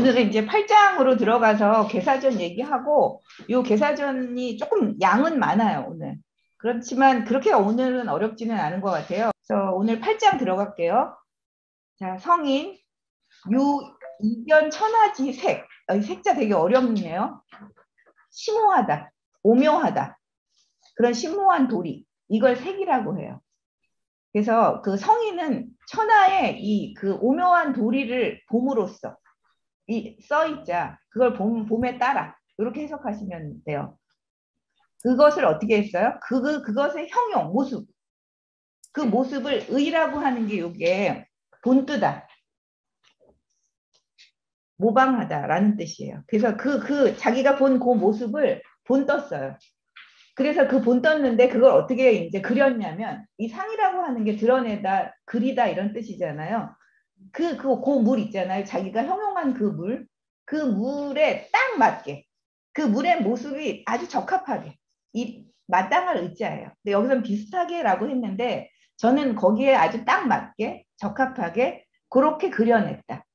오늘은 이제 8장으로 들어가서 계사전 얘기하고 요 계사전이 조금 양은 많아요, 오늘. 그렇지만 그렇게 오늘은 어렵지는 않은 것 같아요. 그래서 오늘 8장 들어갈게요. 자, 성인, 이견, 천하지, 색. 이 색자 되게 어렵네요. 심오하다, 오묘하다. 그런 심오한 도리. 이걸 색이라고 해요. 그래서 그 성인은 천하의 그 오묘한 도리를 봄으로써 써있자 그걸 봄에 따라 이렇게 해석하시면 돼요. 그것을 어떻게 했어요? 그것의 형용 모습, 그 모습을 의라고 하는 게 이게 본뜨다, 모방하다라는 뜻이에요. 그래서 자기가 본 그 모습을 본떴어요. 그래서 그 본떴는데 그걸 어떻게 이제 그렸냐면 이 상이라고 하는 게 드러내다, 그리다 이런 뜻이잖아요. 그 물 있잖아요. 자기가 형용한 그 물에 딱 맞게, 그 물의 모습이 아주 적합하게, 이 마땅할 의자예요. 근데 여기서는 비슷하게라고 했는데 저는 거기에 아주 딱 맞게, 적합하게 그렇게 그려냈다.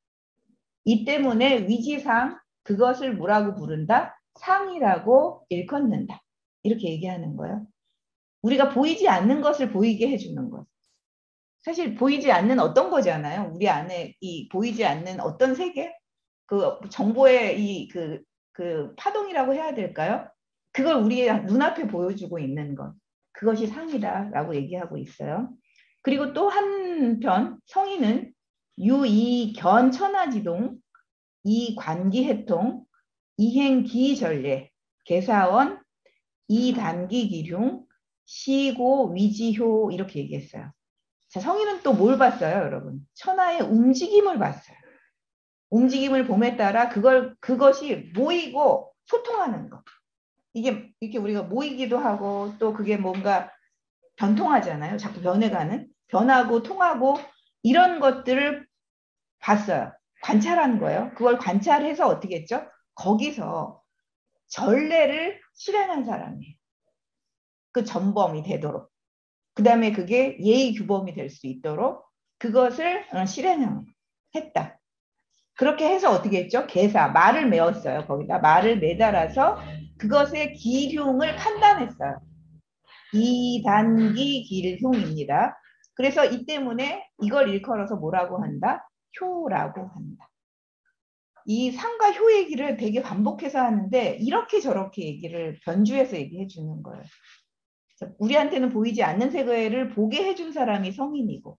이 때문에 위지상, 그것을 뭐라고 부른다? 상이라고 일컫는다. 이렇게 얘기하는 거예요. 우리가 보이지 않는 것을 보이게 해주는 것. 사실 보이지 않는 어떤 거잖아요. 우리 안에 이 보이지 않는 어떤 세계, 그 정보의 그 파동이라고 해야 될까요? 그걸 우리의 눈앞에 보여주고 있는 것. 그것이 상이다라고 얘기하고 있어요. 그리고 또 한편 성인은 유이견 천하지동, 이관기해통, 이행기전례, 계사원, 이단기기흉, 시고 위지효 이렇게 얘기했어요. 자, 성인은 또 뭘 봤어요, 여러분? 천하의 움직임을 봤어요. 움직임을 봄에 따라 그것이 모이고 소통하는 것. 이게 이렇게 우리가 모이기도 하고 또 그게 뭔가 변통하잖아요. 자꾸 변해가는, 변하고 통하고 이런 것들을 봤어요. 관찰한 거예요. 그걸 관찰해서 어떻게 했죠? 거기서 전례를 실행한 사람이에요. 그 전범이 되도록. 그 다음에 그게 예의 규범이 될 수 있도록 그것을 실행했다. 그렇게 해서 어떻게 했죠? 계사, 말을 메웠어요. 거기다 말을 매달아서 그것의 기흉을 판단했어요. 이단기 기흉입니다. 그래서 이 때문에 이걸 일컬어서 뭐라고 한다? 효라고 한다. 이 상과 효 얘기를 되게 반복해서 하는데 이렇게 저렇게 얘기를 변주해서 얘기해 주는 거예요. 우리한테는 보이지 않는 세계를 보게 해준 사람이 성인이고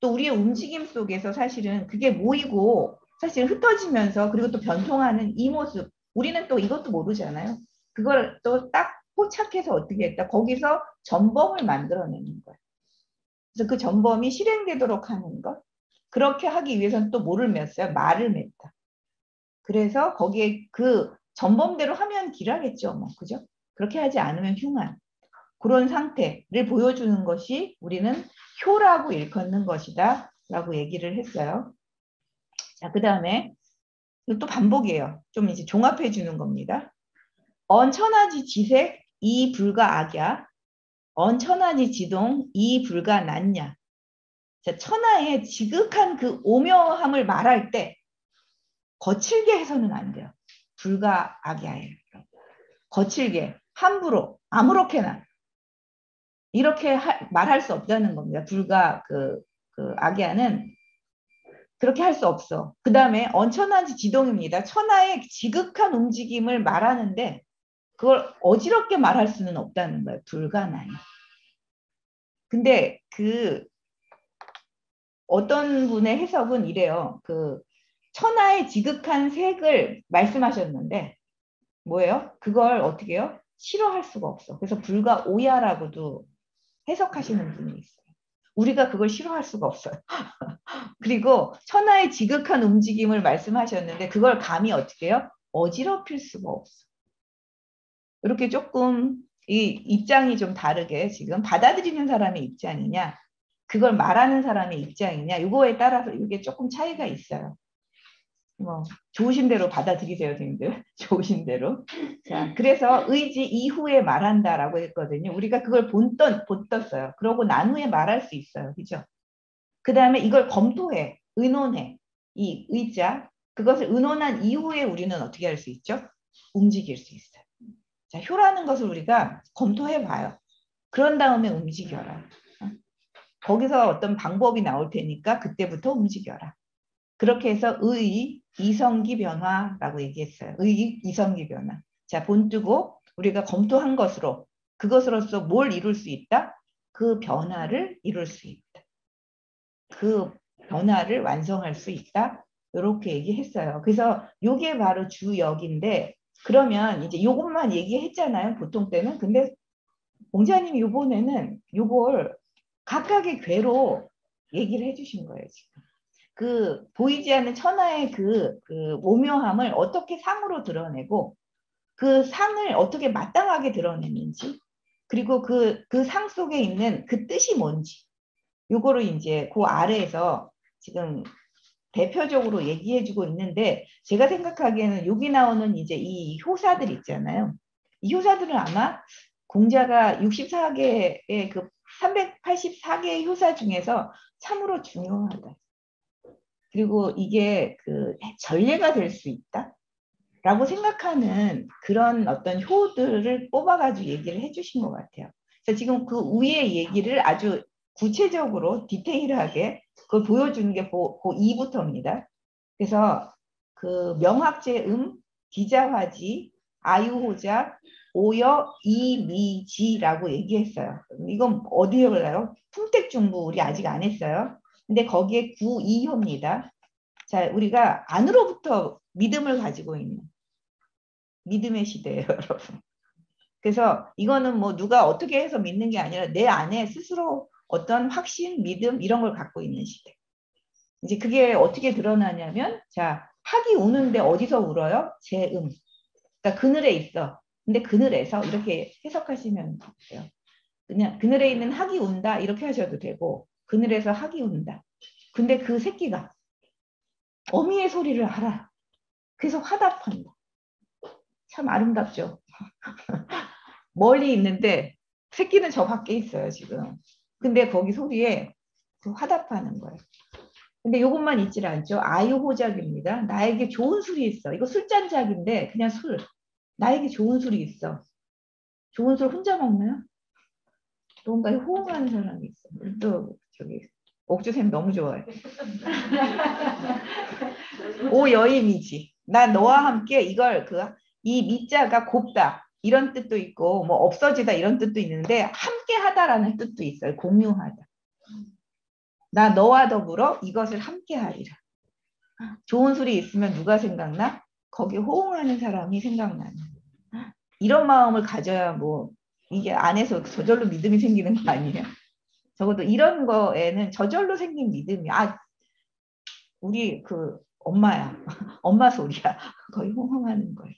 또 우리의 움직임 속에서 사실은 그게 모이고 사실 흩어지면서 그리고 또 변통하는 이 모습, 우리는 또 이것도 모르잖아요. 그걸 또 딱 포착해서 어떻게 했다. 거기서 전범을 만들어내는 거예요. 그래서 그 전범이 실행되도록 하는 것. 그렇게 하기 위해서는 또 뭐를 맸어요? 말을 맸다. 그래서 거기에 그 전범대로 하면 길하겠죠. 뭐, 그죠? 그렇게 하지 않으면 흉한. 그런 상태를 보여주는 것이 우리는 효라고 일컫는 것이다 라고 얘기를 했어요. 자, 그 다음에 또 반복이에요. 좀 이제 종합해 주는 겁니다. 언천하지 지색 이 불가 악야, 언천하지 지동 이 불가 난냐. 자, 천하의 지극한 그 오묘함을 말할 때 거칠게 해서는 안 돼요. 불가 악야예요. 거칠게, 함부로, 아무렇게나 이렇게 말할 수 없다는 겁니다. 불가 그 악야는 그렇게 할 수 없어. 그 다음에 언천하지 지동입니다. 천하의 지극한 움직임을 말하는데 그걸 어지럽게 말할 수는 없다는 거예요. 불가능해. 근데 어떤 분의 해석은 이래요. 천하의 지극한 색을 말씀하셨는데 뭐예요? 그걸 어떻게 해요? 싫어할 수가 없어. 그래서 불가 오야라고도 해석하시는 분이 있어요. 우리가 그걸 싫어할 수가 없어요. 그리고 천하의 지극한 움직임을 말씀하셨는데 그걸 감히 어떻게 해요? 어지럽힐 수가 없어. 이렇게 조금 이 입장이 좀 다르게 지금 받아들이는 사람의 입장이냐 그걸 말하는 사람의 입장이냐 이거에 따라서 이게 조금 차이가 있어요. 뭐 좋으신 대로 받아들이세요, 선생님들. 좋으신 대로. 자, 그래서 의지 이후에 말한다라고 했거든요. 우리가 그걸 본떴어요. 그러고 난 후에 말할 수 있어요. 그죠? 그 다음에 이걸 검토해, 의논해. 이 의자, 그것을 의논한 이후에 우리는 어떻게 할 수 있죠? 움직일 수 있어요. 자, 효라는 것을 우리가 검토해 봐요. 그런 다음에 움직여라. 거기서 어떤 방법이 나올 테니까 그때부터 움직여라. 그렇게 해서 의의 이성기 변화라고 얘기했어요. 의의 이성기 변화. 자, 본뜨고 우리가 검토한 것으로 그것으로서 뭘 이룰 수 있다? 그 변화를 이룰 수 있다. 그 변화를 완성할 수 있다. 이렇게 얘기했어요. 그래서 이게 바로 주역인데 그러면 이제 요것만 얘기했잖아요. 보통 때는. 근데 공자님이 이번에는 요걸 각각의 괴로 얘기를 해주신 거예요. 지금. 그 보이지 않는 천하의 그 오묘함을 어떻게 상으로 드러내고 그 상을 어떻게 마땅하게 드러내는지 그리고 그 상 속에 있는 그 뜻이 뭔지 요거를 이제 그 아래에서 지금 대표적으로 얘기해주고 있는데 제가 생각하기에는 여기 나오는 이제 이 효사들 있잖아요. 이 효사들은 아마 공자가 64개의 그 384개의 효사 중에서 참으로 중요하다. 그리고 이게 그 전례가 될 수 있다. 라고 생각하는 그런 어떤 효들을 뽑아가지고 얘기를 해주신 것 같아요. 그래서 지금 그 위의 얘기를 아주 구체적으로 디테일하게 그걸 보여주는 게 그 2부터입니다. 그래서 그 명학제음, 기자화지, 아유호자, 오여, 이미지라고 얘기했어요. 이건 어디에 올라요? 풍택중부 우리 아직 안 했어요. 근데 거기에 구이효입니다. 자, 우리가 안으로부터 믿음을 가지고 있는 믿음의 시대예요, 여러분. 그래서 이거는 뭐 누가 어떻게 해서 믿는 게 아니라 내 안에 스스로 어떤 확신, 믿음 이런 걸 갖고 있는 시대. 이제 그게 어떻게 드러나냐면 자, 학이 우는데 어디서 울어요? 제음. 그러니까 그늘에 있어. 근데 그늘에서 이렇게 해석하시면 돼요. 그냥 그늘에 있는 학이 운다 이렇게 하셔도 되고 그늘에서 학이 운다. 근데 그 새끼가 어미의 소리를 알아. 그래서 화답한다. 참 아름답죠. 멀리 있는데 새끼는 저 밖에 있어요 지금. 근데 거기 소리에 그 화답하는 거예요. 근데 이것만 있질 않죠. 아유호작입니다. 나에게 좋은 술이 있어. 이거 술잔작인데 그냥 술. 나에게 좋은 술이 있어. 좋은 술 혼자 먹나요? 누군가에 호응하는 사람이 있어. 또 저기 옥주쌤 너무 좋아해. 오여임이지. 나 너와 함께 이걸 이 미자가 곱다 이런 뜻도 있고 뭐 없어지다 이런 뜻도 있는데 함께하다라는 뜻도 있어요. 공유하다. 나 너와 더불어 이것을 함께하리라. 좋은 소리 있으면 누가 생각나? 거기에 호응하는 사람이 생각나는. 이런 마음을 가져야 뭐 이게 안에서 저절로 믿음이 생기는 거 아니에요? 적어도 이런 거에는 저절로 생긴 믿음이 우리 그 엄마야. 엄마 소리야. 거의 호응하는 거예요.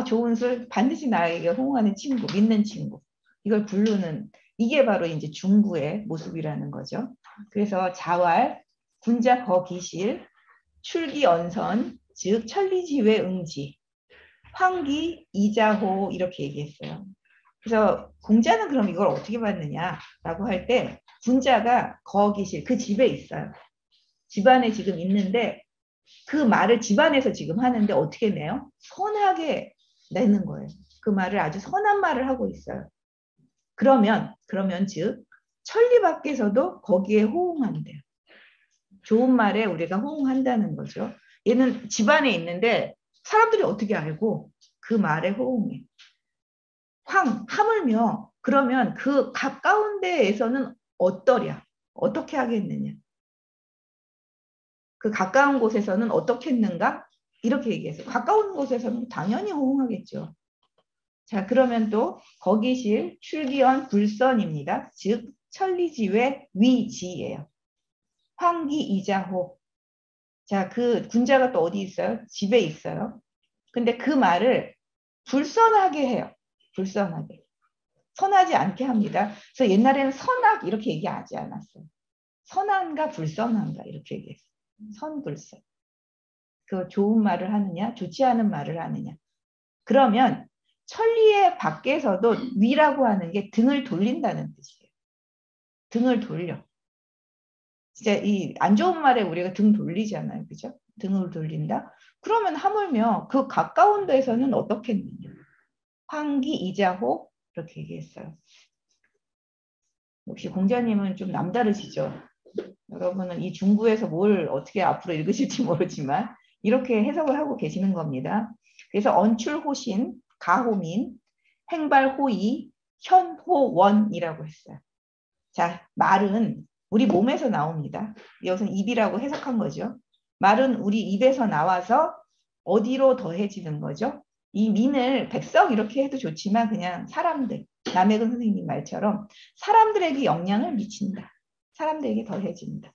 좋은 술 반드시 나에게 호응하는 친구, 믿는 친구. 이걸 부르는 이게 바로 이제 중구의 모습이라는 거죠. 그래서 자활, 군자 거기실, 출기언선, 즉 천리지회 응지, 황기, 이자호 이렇게 얘기했어요. 그래서 공자는 그럼 이걸 어떻게 받느냐라고 할 때 군자가 거기실 그 집에 있어요. 집안에 지금 있는데 그 말을 집안에서 지금 하는데 어떻게 내요? 선하게 내는 거예요. 그 말을 아주 선한 말을 하고 있어요. 그러면 즉 천리 밖에서도 거기에 호응한대요. 좋은 말에 우리가 호응한다는 거죠. 얘는 집안에 있는데 사람들이 어떻게 알고 그 말에 호응해. 하물며 그러면 그 가까운 데에서는 어떠랴? 어떻게 하겠느냐? 그 가까운 곳에서는 어떻게 했는가? 이렇게 얘기했어요. 가까운 곳에서는 당연히 호응하겠죠. 자, 그러면 또 거기실 출기원 불선입니다. 즉 천리지회 위지예요. 황기이자호. 자, 그 군자가 또 어디 있어요? 집에 있어요. 근데 그 말을 불선하게 해요. 불선하게. 선하지 않게 합니다. 그래서 옛날에는 선악 이렇게 얘기하지 않았어요. 선한가 불선한가 이렇게 얘기했어요. 선불선. 그 좋은 말을 하느냐, 좋지 않은 말을 하느냐. 그러면 천리의 밖에서도 위라고 하는 게 등을 돌린다는 뜻이에요. 등을 돌려. 진짜 이 안 좋은 말에 우리가 등 돌리잖아요. 그죠? 등을 돌린다. 그러면 하물며 그 가까운 데서는 어떻겠느냐. 황기 이자호 이렇게 얘기했어요. 역시 공자님은 좀 남다르시죠. 여러분은 이 중부에서 뭘 어떻게 앞으로 읽으실지 모르지만 이렇게 해석을 하고 계시는 겁니다. 그래서 언출호신, 가호민, 행발호이, 현호원이라고 했어요. 자, 말은 우리 몸에서 나옵니다. 이것은 입이라고 해석한 거죠. 말은 우리 입에서 나와서 어디로 더해지는 거죠? 이 민을 백성 이렇게 해도 좋지만 그냥 사람들, 남해근 선생님 말처럼 사람들에게 영향을 미친다. 사람들에게 더해진다.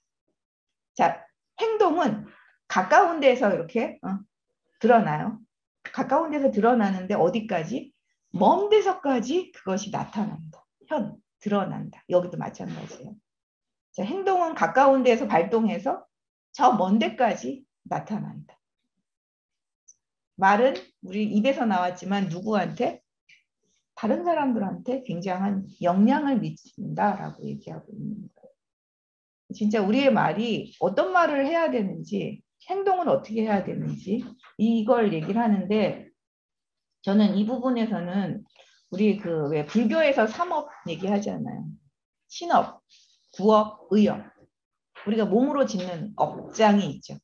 자, 행동은 가까운 데서 이렇게 드러나요. 가까운 데서 드러나는데 어디까지? 먼 데서까지 그것이 나타난다. 드러난다. 여기도 마찬가지예요. 자, 행동은 가까운 데서 발동해서 저 먼 데까지 나타난다. 말은 우리 입에서 나왔지만 누구한테? 다른 사람들한테 굉장한 영향을 미친다라고 얘기하고 있는 거예요. 진짜 우리의 말이 어떤 말을 해야 되는지, 행동을 어떻게 해야 되는지 이걸 얘기를 하는데 저는 이 부분에서는 우리 그 왜 불교에서 삼업 얘기하잖아요. 신업, 구업, 의업. 우리가 몸으로 짓는 업장이 있죠.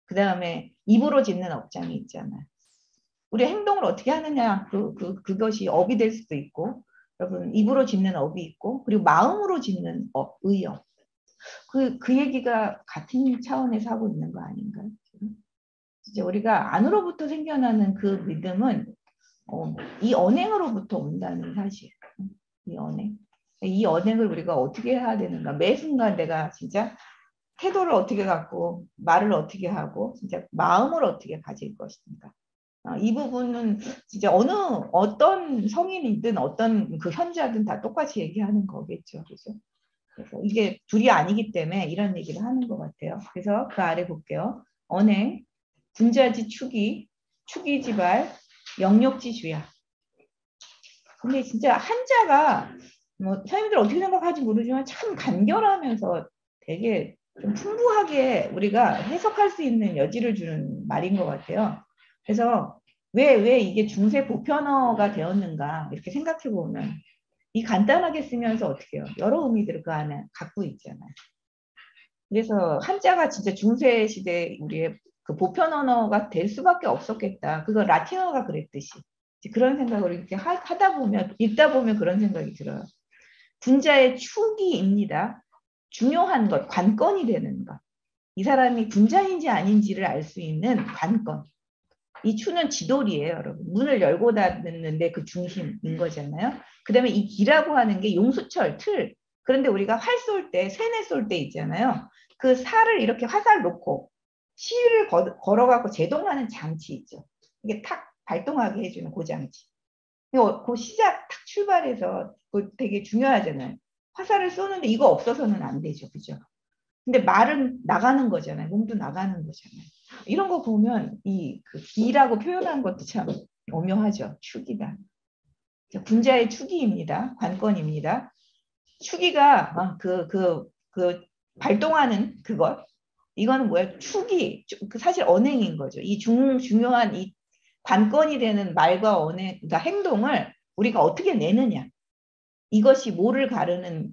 그 다음에 입으로 짓는 업장이 있잖아요. 우리 행동을 어떻게 하느냐 그것이 업이 될 수도 있고 여러분 입으로 짓는 업이 있고 그리고 마음으로 짓는 업, 의업. 그 얘기가 같은 차원에서 하고 있는 거 아닌가요? 이제 우리가 안으로부터 생겨나는 그 믿음은 이 언행으로부터 온다는 사실. 이 언행. 이 언행을 우리가 어떻게 해야 되는가. 매 순간 내가 진짜 태도를 어떻게 갖고 말을 어떻게 하고 진짜 마음을 어떻게 가질 것인가. 이 부분은 진짜 어떤 성인이든 어떤 그 현자든 다 똑같이 얘기하는 거겠죠. 그죠? 그래서 이게 둘이 아니기 때문에 이런 얘기를 하는 것 같아요. 그래서 그 아래 볼게요. 언행, 군자지 축이, 축이지발, 영역지주야. 근데 진짜 한자가 뭐 선생님들 어떻게 생각하지 모르지만 참 간결하면서 되게 좀 풍부하게 우리가 해석할 수 있는 여지를 주는 말인 것 같아요. 그래서 왜 이게 중세 보편어가 되었는가 이렇게 생각해 보면 이 간단하게 쓰면서 어떻게 해요? 여러 의미들을 그 안에 갖고 있잖아요. 그래서 한자가 진짜 중세 시대 우리의 그 보편 언어가 될 수밖에 없었겠다. 그거 라틴어가 그랬듯이. 그런 생각을 이렇게 하다 보면 읽다 보면 그런 생각이 들어요. 군자의 축이입니다. 중요한 것, 관건이 되는 것. 이 사람이 군자인지 아닌지를 알 수 있는 관건. 이 추는 지돌이에요, 여러분. 문을 열고 닫는데 그 중심인 거잖아요. 그 다음에 이 기라고 하는 게 용수철, 틀. 그런데 우리가 활 쏠 때, 쇠내 쏠 때 있잖아요. 그 살을 이렇게 화살 놓고 시위를 걸어갖고 제동하는 장치 있죠. 이게 탁 발동하게 해주는 그 장치. 그 시작 탁 출발해서 그 되게 중요하잖아요. 화살을 쏘는데 이거 없어서는 안 되죠. 그죠? 근데 말은 나가는 거잖아요. 몸도 나가는 거잖아요. 이런 거 보면 그 기라고 표현한 것도 참 오묘하죠. 축이다. 군자의 축이입니다. 관건입니다. 축이가 발동하는 그것. 이거는 뭐야? 축이 사실 언행인 거죠. 이 중요한 이 관건이 되는 말과 언행, 그러니까 행동을 우리가 어떻게 내느냐. 이것이 뭐를 가르는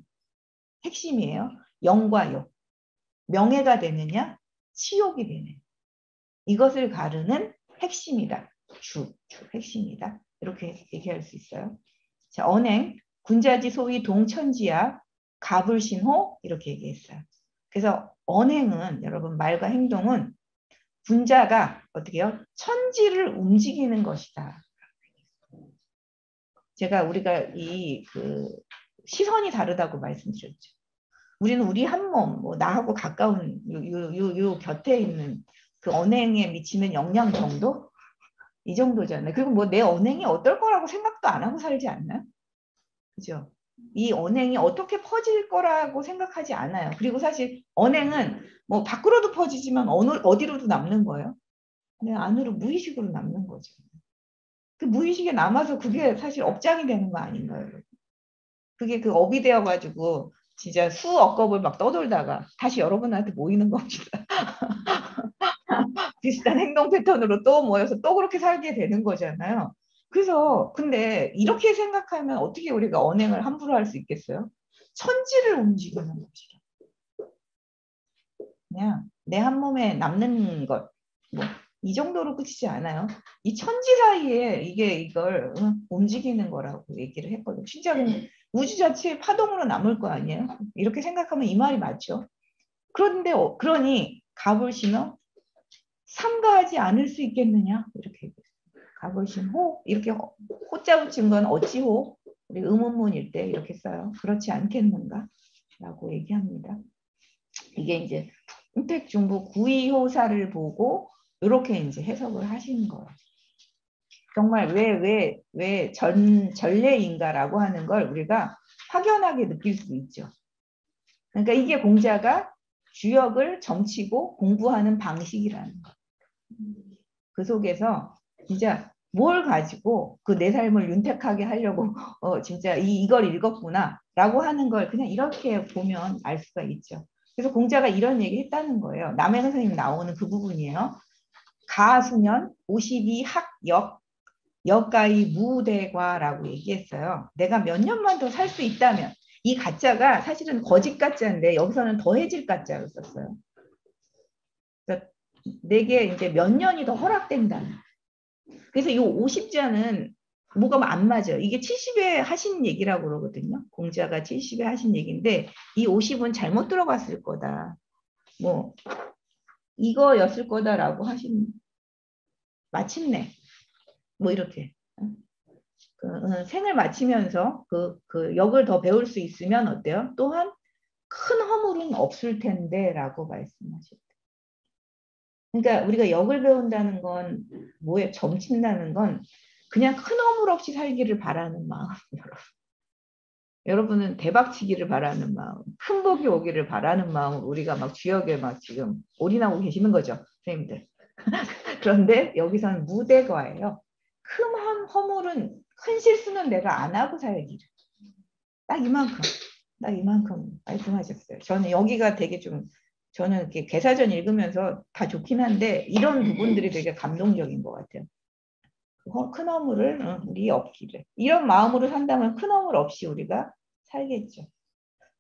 핵심이에요. 영과 욕. 명예가 되느냐, 치욕이 되느냐. 이것을 가르는 핵심이다. 핵심이다. 이렇게 얘기할 수 있어요. 자, 언행, 군자지 소위 동천지야, 가불신호 이렇게 얘기했어요. 그래서 언행은 여러분 말과 행동은 군자가 어떻게 해요? 천지를 움직이는 것이다. 제가 우리가 시선이 다르다고 말씀드렸죠. 우리는 우리 한 몸, 나하고 가까운 요 곁에 있는 그 언행에 미치는 영향 정도? 이 정도잖아요. 그리고 뭐 내 언행이 어떨 거라고 생각도 안 하고 살지 않나요? 그죠? 이 언행이 어떻게 퍼질 거라고 생각하지 않아요. 그리고 사실 언행은 뭐 밖으로도 퍼지지만 어디로도 남는 거예요. 내 안으로 무의식으로 남는 거죠. 그 무의식에 남아서 그게 사실 업장이 되는 거 아닌가요? 그게 그 업이 되어가지고 진짜 수억 겁을 막 떠돌다가 다시 여러분한테 모이는 겁니다. 비슷한 행동 패턴으로 또 모여서 또 그렇게 살게 되는 거잖아요. 그래서 근데 이렇게 생각하면 어떻게 우리가 언행을 함부로 할 수 있겠어요? 천지를 움직이는 것이죠. 그냥 내 한 몸에 남는 것, 뭐 이 정도로 끝이지 않아요. 이 천지 사이에 이걸 움직이는 거라고 얘기를 했거든요. 진짜 우주 자체의 파동으로 남을 거 아니에요. 이렇게 생각하면 이 말이 맞죠. 그런데 그러니 갑을 신어 삼가하지 않을 수 있겠느냐 이렇게 얘기했어요. 갑을 신호 이렇게 호자 붙인 건 어찌호 우리 의문문일 때 이렇게 써요. 그렇지 않겠는가 라고 얘기합니다. 이게 이제 임팩중부 구의호사를 보고 이렇게 이제 해석을 하시는 거예요. 정말 왜 전례인가라고 하는 걸 우리가 확연하게 느낄 수 있죠. 그러니까 이게 공자가 주역을 점치고 공부하는 방식이라는 거. 그 속에서 진짜 뭘 가지고 그 내 삶을 윤택하게 하려고 진짜 이걸 읽었구나라고 하는 걸 그냥 이렇게 보면 알 수가 있죠. 그래서 공자가 이런 얘기 했다는 거예요. 남해 선생님 나오는 그 부분이에요. 가수년 52 학역 역가의 무대과라고 얘기했어요. 내가 몇 년만 더 살 수 있다면 이 가짜가 사실은 거짓 가짜인데 여기서는 더해질 가짜로 썼어요. 그러니까 내게 이제 몇 년이 더 허락된다. 그래서 이 50자는 뭐가 안 맞아요. 이게 70에 하신 얘기라고 그러거든요. 공자가 70에 하신 얘기인데 이 50은 잘못 들어갔을 거다. 뭐 이거였을 거다라고 하신 마침내 뭐 이렇게 생을 마치면서 그 역을 더 배울 수 있으면 어때요? 또한 큰 허물은 없을 텐데라고 말씀하셨대요. 그러니까 우리가 역을 배운다는 건 뭐에 점친다는 건 그냥 큰 허물 없이 살기를 바라는 마음. 여러분은 대박치기를 바라는 마음, 큰 복이 오기를 바라는 마음, 우리가 막 주역에 막 지금 올인하고 계시는 거죠, 선생님들. 그런데 여기서는 무대과예요. 큰 허물은 큰 실수는 내가 안 하고 살기를. 딱 이만큼 말씀하셨어요. 저는 여기가 되게 좀 저는 이렇게 개사전 읽으면서 다 좋긴 한데 이런 부분들이 되게 감동적인 것 같아요. 큰 허물을 우리 없기를. 이런 마음으로 산다면 큰 허물 없이 우리가 살겠죠.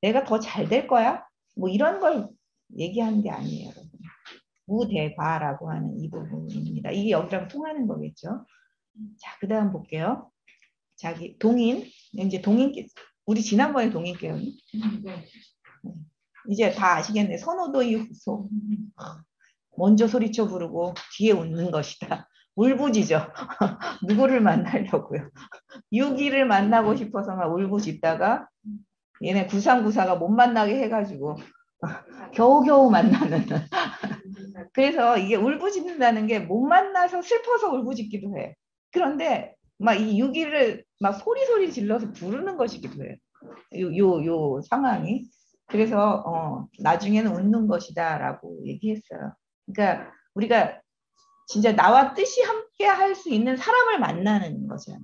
내가 더 잘 될 거야? 뭐 이런 걸 얘기하는 게 아니에요, 여러분. 무대과라고 하는 이 부분입니다. 이게 여기랑 통하는 거겠죠. 자, 그 다음 볼게요. 자기 동인, 이제 동인 우리 지난번에 동인 깨우니 이제 다 아시겠네. 선호도의 후소. 먼저 소리쳐 부르고 뒤에 웃는 것이다. 울부짖어. 누구를 만나려고요. 유기를 만나고 싶어서 막 울부짖다가 얘네 구상구사가 못 만나게 해가지고 겨우겨우 만나는. 그래서 이게 울부짖는다는 게 못 만나서 슬퍼서 울부짖기도 해. 그런데 막 이 유기를 막 소리 질러서 부르는 것이기도 해요. 요 상황이. 그래서 나중에는 웃는 것이다라고 얘기했어요. 그러니까 우리가 진짜 나와 뜻이 함께 할 수 있는 사람을 만나는 거잖아요.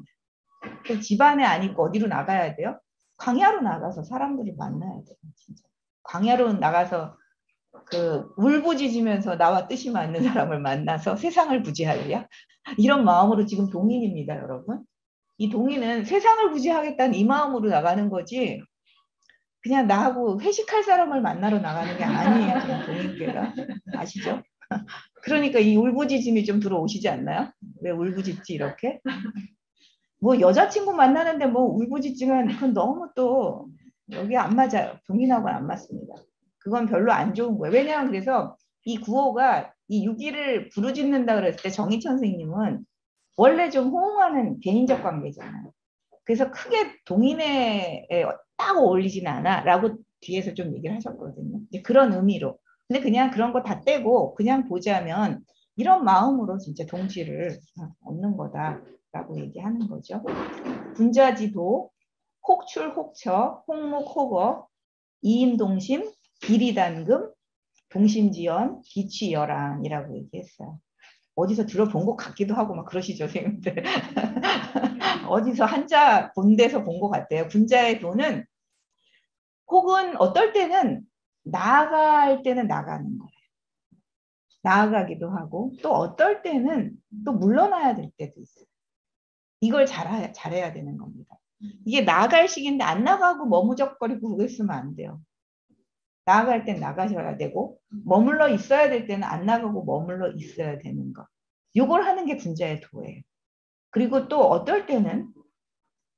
그 집안에 아니고 어디로 나가야 돼요? 광야로 나가서 사람들이 만나야 돼요. 진짜. 광야로 나가서 그 울부짖으면서 나와 뜻이 맞는 사람을 만나서 세상을 부지하랴. 이런 마음으로 지금 동인입니다, 여러분. 이 동인은 세상을 부지하겠다는 이 마음으로 나가는 거지 그냥 나하고 회식할 사람을 만나러 나가는 게 아니에요. 지금 동인께가. 아시죠? 그러니까 이 울부짖음이 좀 들어오시지 않나요? 왜 울부짖지 이렇게? 뭐 여자친구 만나는데 뭐 울부짖지만 그건 너무 또 여기 안 맞아요. 동인하고는 안 맞습니다. 그건 별로 안 좋은 거예요. 왜냐하면 그래서 이 구호가 이 유기를 부르짖는다 그랬을 때 정희천 선생님은 원래 좀 호응하는 개인적 관계잖아요. 그래서 크게 동인에 딱 어울리진 않아 라고 뒤에서 좀 얘기를 하셨거든요. 이제 그런 의미로. 근데 그냥 그런 거 다 떼고 그냥 보자면 이런 마음으로 진짜 동지를 얻는 거다라고 얘기하는 거죠. 분자지도, 혹출, 혹처, 혹목, 혹어, 이임동심, 기리단금, 동심지연, 기취열안이라고 얘기했어요. 어디서 들어본 것 같기도 하고 막 그러시죠, 선생님들. 어디서 한자 본데서 본 것 같아요. 분자의 도는 혹은 어떨 때는 나갈 때는 나가는 거예요. 나아가기도 하고 또 어떨 때는 또 물러나야 될 때도 있어요. 이걸 잘해야 되는 겁니다. 이게 나아갈 시기인데 안 나가고 머무적거리고 그랬으면 안 돼요. 나아갈 땐 나가셔야 되고 머물러 있어야 될 때는 안 나가고 머물러 있어야 되는 거. 이걸 하는 게 군자의 도예요. 그리고 또 어떨 때는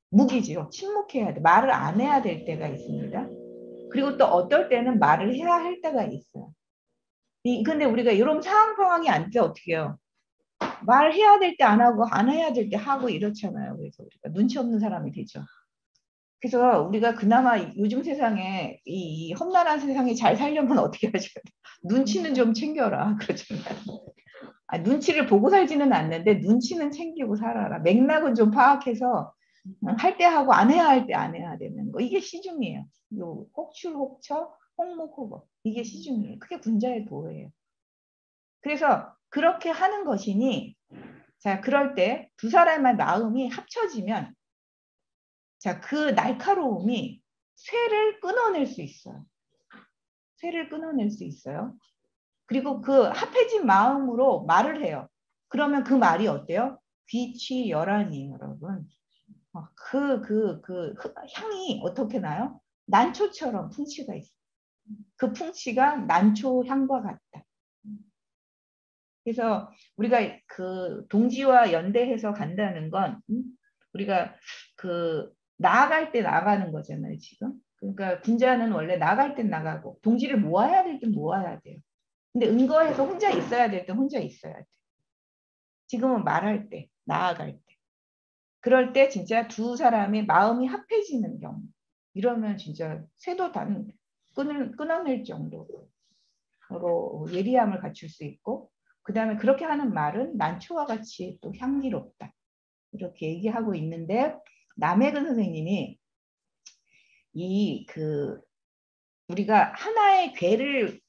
무기지요. 침묵해야 돼. 말을 안 해야 될 때가 있습니다. 그리고 또 어떨 때는 말을 해야 할 때가 있어요. 근데 우리가 이런 상황이 안 돼 어떻게 해요? 말해야 될 때 안 하고 안 해야 될 때 하고 이렇잖아요. 그래서 우리가 눈치 없는 사람이 되죠. 그래서 우리가 그나마 요즘 세상에 이 험난한 세상에 잘 살려면 어떻게 하셔야 돼? 눈치는 좀 챙겨라. 그러잖아요. 눈치를 보고 살지는 않는데 눈치는 챙기고 살아라. 맥락은 좀 파악해서 할 때 하고 안 해야 할 때 안 해야 되는 거. 이게 시중이에요. 요 혹출혹처 혹목호법. 이게 시중이에요. 그게 군자의 도예요. 그래서 그렇게 하는 것이니 자 그럴 때 두 사람의 마음이 합쳐지면 자 그 날카로움이 쇠를 끊어낼 수 있어요. 쇠를 끊어낼 수 있어요. 그리고 그 합해진 마음으로 말을 해요. 그러면 그 말이 어때요? 귀취열한이에요, 여러분. 그 향이 어떻게 나요? 난초처럼 풍치가 있어요. 그 풍치가 난초 향과 같다. 그래서 우리가 그 동지와 연대해서 간다는 건 우리가 그 나아갈 때 나가는 거잖아요, 지금. 그러니까 군자는 원래 나갈 땐 나가고 동지를 모아야 될 땐 모아야 돼요. 근데 은거해서 혼자 있어야 될 때 혼자 있어야 돼. 지금은 말할 때, 나아갈 때. 그럴 때 진짜 두 사람의 마음이 합해지는 경우. 이러면 진짜 쇠도 끊어낼 정도로 예리함을 갖출 수 있고 그 다음에 그렇게 하는 말은 난초와 같이 또 향기롭다. 이렇게 얘기하고 있는데 남해근 선생님이 우리가 하나의 괴를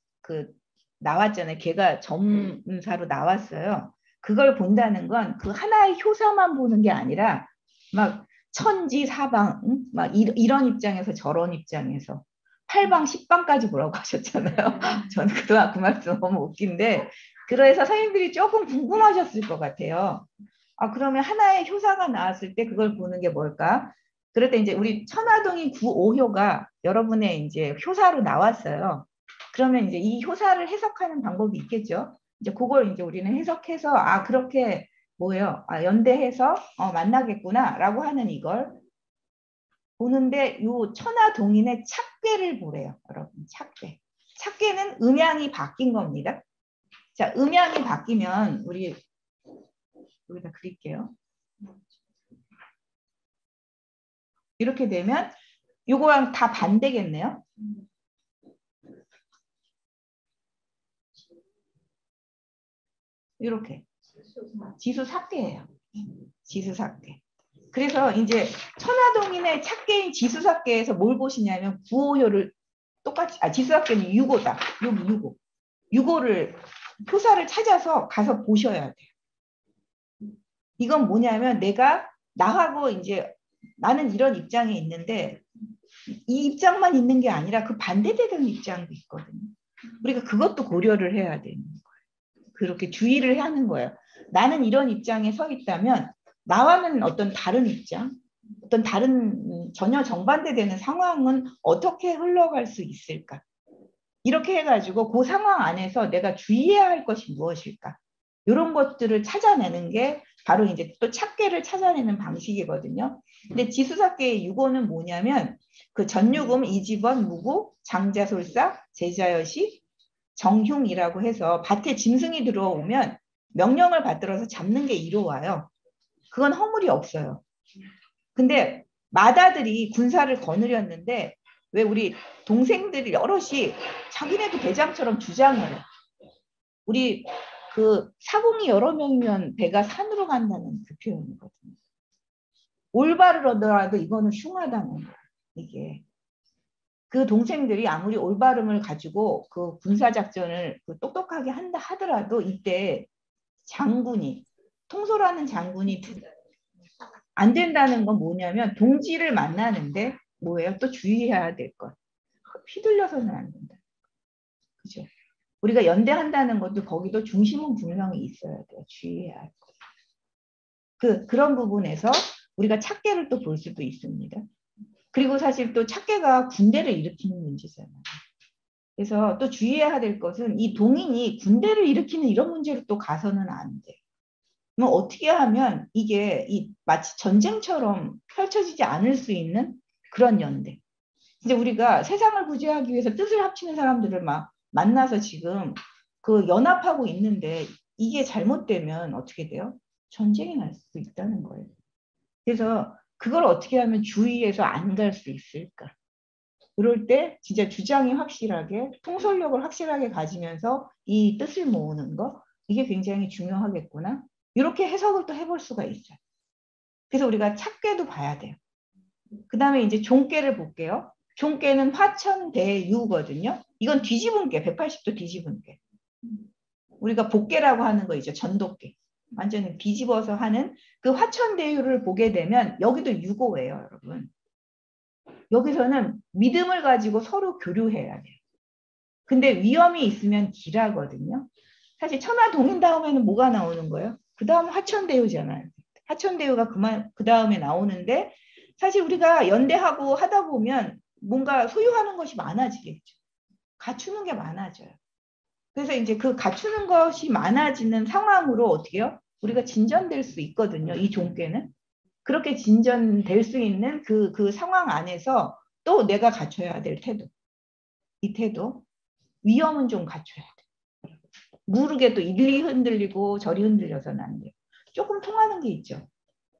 나왔잖아요. 걔가 점사로 나왔어요. 그걸 본다는 건 그 하나의 효사만 보는 게 아니라 막 천지사방 막 이런 입장에서 저런 입장에서 8방 10방까지 보라고 하셨잖아요. 저는 그동안 그 말씀 너무 웃긴데 그래서 선생님들이 조금 궁금하셨을 것 같아요. 그러면 하나의 효사가 나왔을 때 그걸 보는 게 뭘까? 그럴 때 이제 우리 천화동인 구오효가 여러분의 이제 효사로 나왔어요. 그러면 이제 이 효사를 해석하는 방법이 있겠죠. 이제 그걸 이제 우리는 해석해서 그렇게 뭐예요? 연대해서 만나겠구나라고 하는 이걸 보는데 요 천하동인의 착괴를 보래요, 여러분. 착괴. 착괴는 음양이 바뀐 겁니다. 자, 음양이 바뀌면 우리 여기다 그릴게요. 이렇게 되면 요거랑 다 반대겠네요. 이렇게 지수삭계예요. 지수삭계. 그래서 이제 천하동인의 착계인 지수삭계에서 뭘 보시냐면 구오효를 똑같이 지수삭계는 유고다. 여기 유고. 유고를 효사를 찾아서 가서 보셔야 돼요. 이건 뭐냐면 내가 나하고 이제 나는 이런 입장에 있는데 이 입장만 있는 게 아니라 그 반대되는 입장도 있거든요. 우리가 그것도 고려를 해야 되는 거예요. 그렇게 주의를 하는 거예요. 나는 이런 입장에 서 있다면 나와는 어떤 다른 입장, 어떤 다른 전혀 정반대되는 상황은 어떻게 흘러갈 수 있을까? 이렇게 해가지고 그 상황 안에서 내가 주의해야 할 것이 무엇일까? 이런 것들을 찾아내는 게 바로 이제 또 착계를 찾아내는 방식이거든요. 근데 지수삭계의 유고는 뭐냐면 그 전유금, 이집원, 무구, 장자솔사, 제자여시, 정흉이라고 해서 밭에 짐승이 들어오면 명령을 받들어서 잡는 게 이로와요. 그건 허물이 없어요. 근데 마다들이 군사를 거느렸는데 왜 우리 동생들이 여럿이 자기네도 대장처럼 주장을 해. 우리 그 사공이 여러 명이면 배가 산으로 간다는 그 표현이거든요. 올바르더라도 이거는 흉하다는 거예요. 이게. 그 동생들이 아무리 올바름을 가지고 그 군사작전을 똑똑하게 한다 하더라도 이때 장군이 통솔하는 장군이 안 된다는 건 뭐냐면 동지를 만나는데 뭐예요? 또 주의해야 될 것. 휘둘려서는 안 된다. 그죠? 우리가 연대한다는 것도 거기도 중심은 분명히 있어야 돼요. 주의해야 할 거. 그런 부분에서 우리가 착계를 또 볼 수도 있습니다. 그리고 사실 또 착계가 군대를 일으키는 문제잖아요. 그래서 또 주의해야 될 것은 이 동인이 군대를 일으키는 이런 문제로 또 가서는 안 돼. 뭐 어떻게 하면 이게 마치 전쟁처럼 펼쳐지지 않을 수 있는 그런 연대. 이제 우리가 세상을 구제하기 위해서 뜻을 합치는 사람들을 막 만나서 지금 그 연합하고 있는데 이게 잘못되면 어떻게 돼요? 전쟁이 날 수 있다는 거예요. 그래서 그걸 어떻게 하면 주의해서 안 갈 수 있을까? 그럴 때 진짜 주장이 확실하게 통솔력을 확실하게 가지면서 이 뜻을 모으는 거 이게 굉장히 중요하겠구나. 이렇게 해석을 또 해볼 수가 있어요. 그래서 우리가 착계도 봐야 돼요. 그 다음에 이제 종계를 볼게요. 종계는 화천대유거든요. 이건 뒤집은 게, 180도 뒤집은 게. 우리가 복계라고 하는 거 있죠. 전도계. 완전히 뒤집어서 하는 그 화천대유를 보게 되면 여기도 유고예요, 여러분. 여기서는 믿음을 가지고 서로 교류해야 돼요. 근데 위험이 있으면 기라거든요. 사실 천하동인 다음에는 뭐가 나오는 거예요? 그 다음 화천대유잖아요. 화천대유가 그 다음에 나오는데 사실 우리가 연대하고 하다 보면 뭔가 소유하는 것이 많아지겠죠. 갖추는 게 많아져요. 그래서 이제 그 갖추는 것이 많아지는 상황으로 어떻게 해요? 우리가 진전될 수 있거든요. 이 종께는. 그렇게 진전될 수 있는 그 상황 안에서 또 내가 갖춰야 될 태도. 이 태도. 위험은 좀 갖춰야 돼. 모르게 또 이리 흔들리고 저리 흔들려서는 안 돼요. 조금 통하는 게 있죠.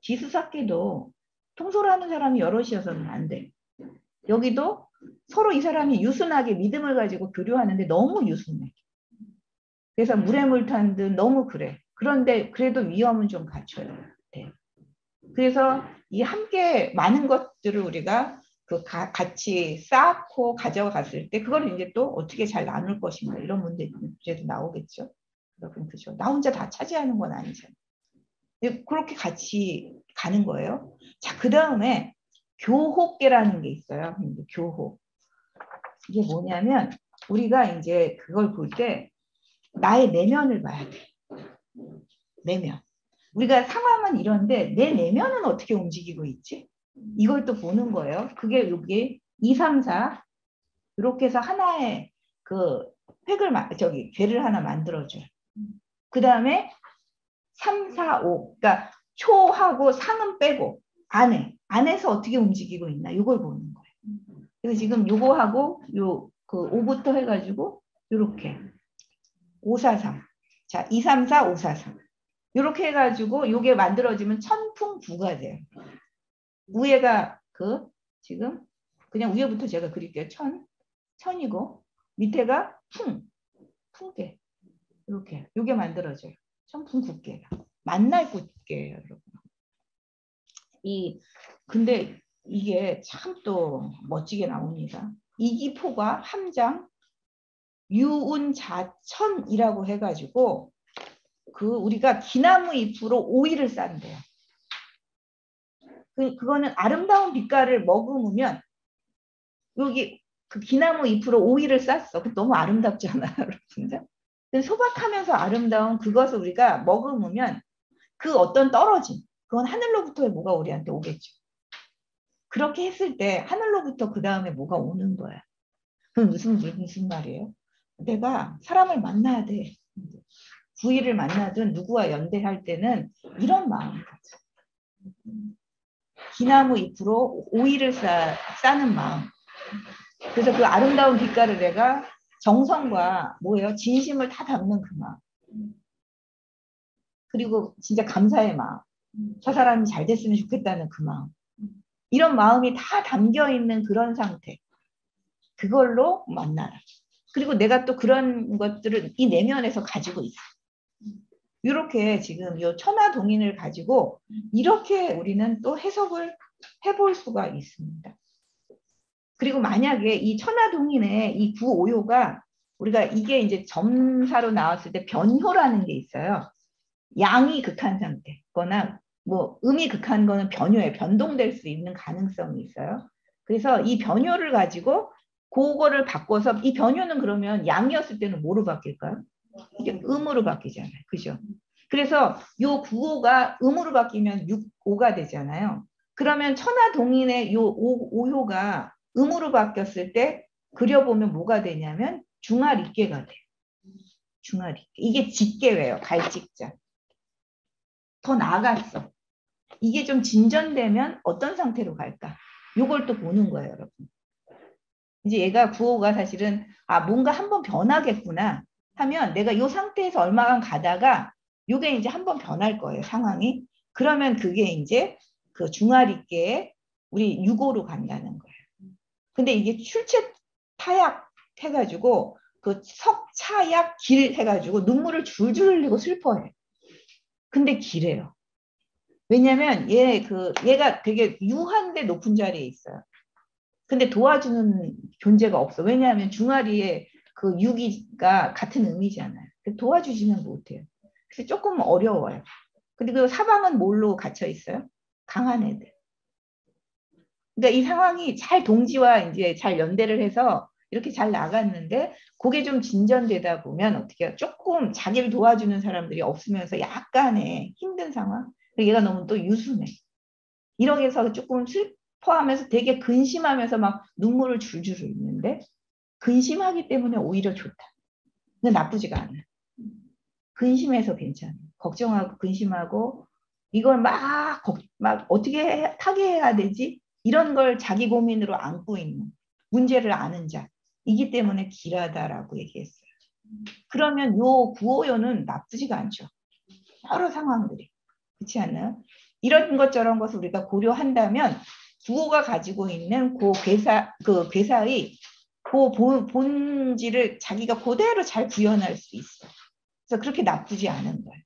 지수삭계도 통솔하는 사람이 여럿이어서는 안 돼. 여기도 서로 이 사람이 유순하게 믿음을 가지고 교류하는데 너무 유순해. 그래서 물에 물 탄 듯 너무 그래. 그런데 그래도 위험은 좀 갖춰야 돼. 그래서 이 함께 많은 것들을 우리가 같이 쌓고 가져갔을 때 그걸 이제 또 어떻게 잘 나눌 것인가 이런 문제도 나오겠죠. 여러분 그죠? 나 혼자 다 차지하는 건 아니잖아요. 그렇게 같이 가는 거예요. 자, 그 다음에 교호계라는 게 있어요. 교호. 이게 뭐냐면 우리가 이제 그걸 볼 때 나의 내면을 봐야 돼. 내면. 우리가 상황은 이런데 내 내면은 어떻게 움직이고 있지? 이걸 또 보는 거예요. 그게 여기 2, 3, 4 이렇게 해서 하나의 그 괴를 하나 만들어줘요. 그 다음에 3, 4, 5 그러니까 초하고 상은 빼고 안에서 어떻게 움직이고 있나 이걸 보는 거예요. 그래서 지금 요거하고 그 5부터 해가지고 이렇게 5, 4, 3 자, 2, 3, 4, 5, 4, 3 이렇게 해가지고 이게 만들어지면 천풍부가 돼요. 위에가 지금 그냥 위에부터 제가 그릴게요. 천이고 밑에가 풍계 이렇게 요게 만들어져요. 천풍국계가 만날 국계예요, 여러분. 근데 이게 참 또 멋지게 나옵니다. 이기포가 함장 유운자천이라고 해가지고 우리가 기나무 잎으로 오이를 싼대요. 그거는 아름다운 빛깔을 머금으면 여기 그 기나무 잎으로 오이를 쌌어. 너무 아름답잖아요, 여러분들. 소박하면서 아름다운 그것을 우리가 머금으면 그 어떤 떨어짐, 그건 하늘로부터의 뭐가 우리한테 오겠죠. 그렇게 했을 때 하늘로부터 그 다음에 뭐가 오는 거야. 그건 무슨 말이에요? 내가 사람을 만나야 돼. 부위를 만나든 누구와 연대할 때는 이런 마음을 가져. 기나무 잎으로 오이를 싸는 마음. 그래서 그 아름다운 빛깔을 내가 정성과 뭐예요? 진심을 다 담는 그 마음. 그리고 진짜 감사의 마음. 저 사람이 잘 됐으면 좋겠다는 그 마음. 이런 마음이 다 담겨 있는 그런 상태. 그걸로 만나라. 그리고 내가 또 그런 것들을 이 내면에서 가지고 있어. 이렇게 지금 이 천하동인을 가지고 이렇게 우리는 또 해석을 해볼 수가 있습니다. 그리고 만약에 이 천하동인의 이 구오요가 우리가 이게 이제 점사로 나왔을 때 변효라는 게 있어요. 양이 극한 상태거나 뭐 음이 극한 거는 변효에 변동될 수 있는 가능성이 있어요. 그래서 이 변효를 가지고 그거를 바꿔서 이 변효는 그러면 양이었을 때는 뭐로 바뀔까요? 이게 음으로 바뀌잖아요. 그죠? 그래서 요 구호가 음으로 바뀌면 6오가 되잖아요. 그러면 천하동인의 요 오효가 음으로 바뀌었을 때 그려보면 뭐가 되냐면 중하리께가 돼. 중하리께. 이게 직계예요. 갈직자. 더 나아갔어. 이게 좀 진전되면 어떤 상태로 갈까? 요걸 또 보는 거예요, 여러분. 이제 얘가 구호가 사실은 뭔가 한번 변하겠구나 하면 내가 요 상태에서 얼마간 가다가 요게 이제 한번 변할 거예요, 상황이. 그러면 그게 이제 그 중하리께 우리 6호로 간다는 거예요. 근데 이게 출체 타약 해가지고 그 석차약 길 해가지고 눈물을 줄줄 흘리고 슬퍼해. 근데 길해요. 왜냐면 얘가 되게 유한데 높은 자리에 있어요. 근데 도와주는 존재가 없어. 왜냐하면 중아리에 그 유기가 같은 의미잖아요. 도와주지는 못해요. 그래서 조금 어려워요. 근데 그 사방은 뭘로 갇혀 있어요? 강한 애들. 그러니까 이 상황이 잘 동지와 이제 잘 연대를 해서 이렇게 잘 나갔는데 그게 좀 진전되다 보면 어떻게 해요? 조금 자기를 도와주는 사람들이 없으면서 약간의 힘든 상황. 얘가 너무 또 유순해. 이렇게 해서 조금 슬퍼하면서 되게 근심하면서 막 눈물을 줄줄 흘리는데 근심하기 때문에 오히려 좋다. 근데 나쁘지가 않아. 근심해서 괜찮아. 걱정하고 근심하고 이걸 막 어떻게 하게 해야 되지? 이런 걸 자기 고민으로 안고 있는 문제를 아는 자. 이기 때문에 길하다라고 얘기했어요. 그러면 요 구호요는 나쁘지가 않죠. 여러 상황들이. 그렇지 않나요? 이런 것저런 것을 우리가 고려한다면 구호가 가지고 있는 그 괴사의 그 본질을 자기가 그대로 잘 구현할 수 있어. 그래서 그렇게 나쁘지 않은 거예요.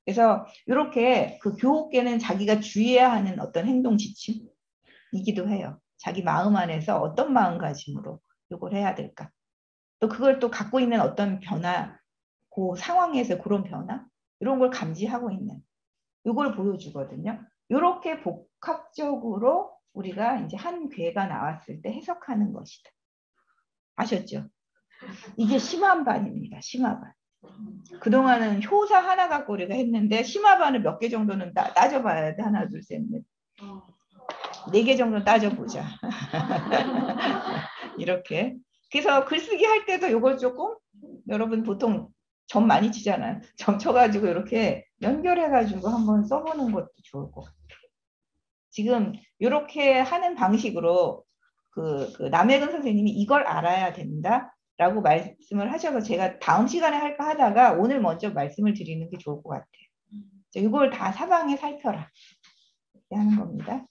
그래서 이렇게 그 교옥계는 자기가 주의해야 하는 어떤 행동 지침이기도 해요. 자기 마음 안에서 어떤 마음가짐으로 이걸 해야 될까? 또 그걸 또 갖고 있는 어떤 변화, 그 상황에서 그런 변화 이런 걸 감지하고 있는 이걸 보여주거든요. 이렇게 복합적으로 우리가 이제 한 괴가 나왔을 때 해석하는 것이다. 아셨죠? 이게 심화반입니다. 심화반. 그동안은 효사 하나 갖고 우리가 했는데 심화반을 몇 개 정도는 따져봐야 돼. 하나, 둘, 셋, 넷. 4개 정도 따져보자. 이렇게. 그래서 글쓰기 할 때도 이걸 조금 여러분 보통 점 많이 치잖아요. 점 쳐가지고 이렇게 연결해가지고 한번 써보는 것도 좋을 것 같아요. 지금 이렇게 하는 방식으로 그 남해근 선생님이 이걸 알아야 된다라고 말씀을 하셔서 제가 다음 시간에 할까 하다가 오늘 먼저 말씀을 드리는 게 좋을 것 같아요. 이걸 다 사방에 살펴라. 이렇게 하는 겁니다.